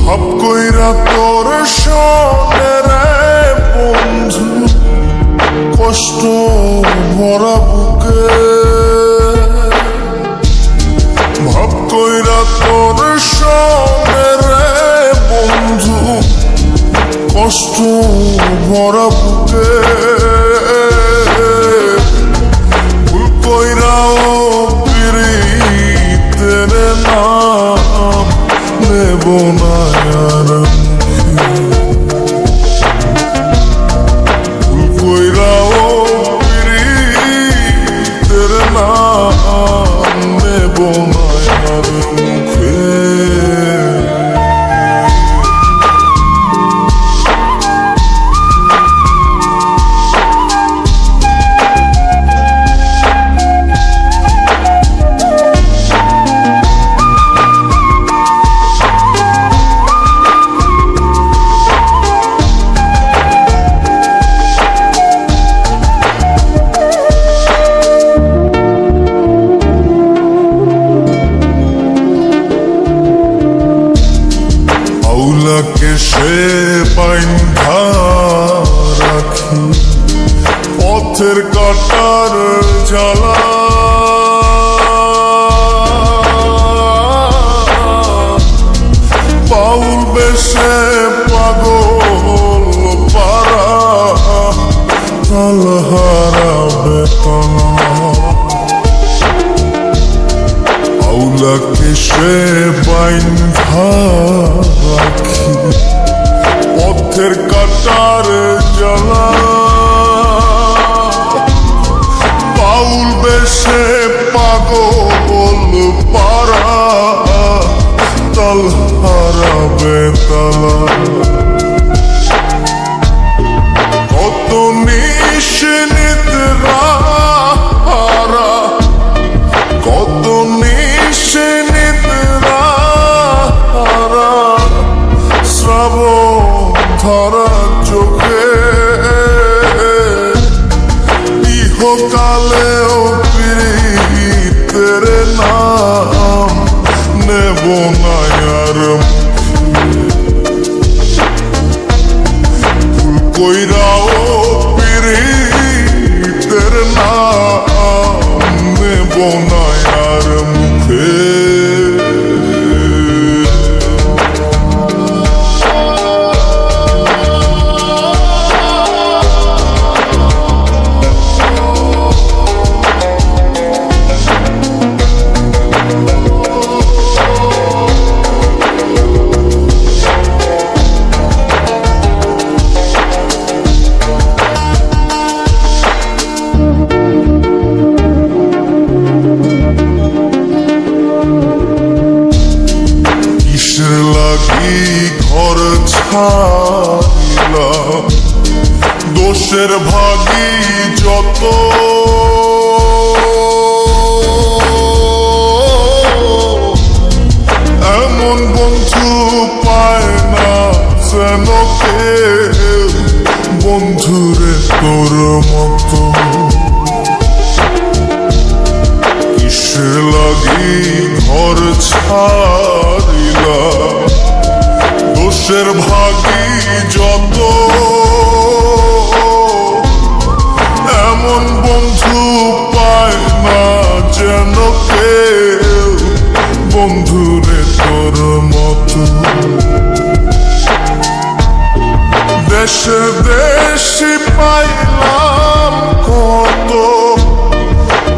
ভাব কইরা তোর সনে রে বন্ধু, কষ্ট ভরা বুকে ভাব কইরা তোর সনে রে বন্ধু, কষ্ট ভরা বুকে ভুল কইরাও পিরিতের নাম নেব না আর ভুল কইরাও পিরিতের নাম নেব না আর মুখে। আউলাকে সে বাইন্ধা রাখি পথের কাটার জ্বালা, বাউল বেশে পাগল পারা তালহারা বেতনা। আউলাকে সে বাইন্ধা রাখি পথের কাটার জ্বালা, বাউল বেশে পাগল পারা তালহারা বেতালা। কত নিশিনিদ্রা হারা, কত নিশিনিদ্রা হারা শ্রাবণ ধরা চোখে, ইহকালেও পিরিতের নাম নেব না আর ভুল কইরাও পিরিতের নাম নেব না আর মুখে। ঘর ছাড়িলাম দোষের ভাগী যত, এমন বন্ধু পায় না যেন কেউ বন্ধুরে তোর মতো। কিসের লাগি ঘর ছাড়িলাম দোষের ভাগী যত, এমন বন্ধু পায় না যেন কেউ বন্ধুরে তোর মতো। দেশে দেশি পাইলাম কত,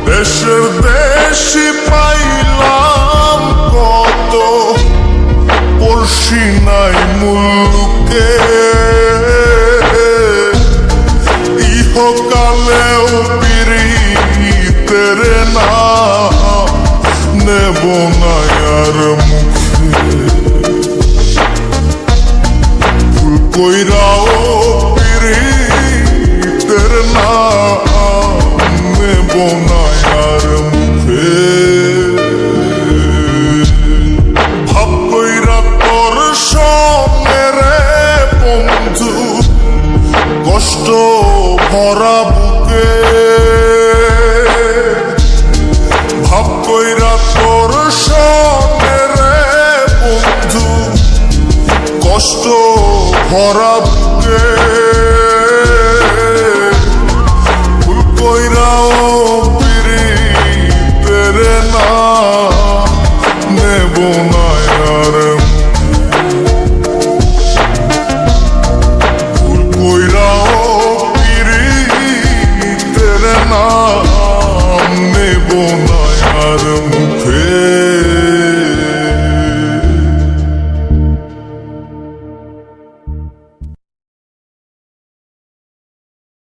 দেশের দেশি পাইলাম কত, পড়শি নাই মুলুকে ইহকালেও পিরিতের নাম নেব না আর মুখে। ভুল কইরাও পিরিতের নাম নেব না আর মুখে। ভাব কইরা তোর সনে রে বন্ধু, কষ্ট ভরা বুকে ভাব কইরা তোর সনে রে বন্ধু, কষ্ট ভরা বুকে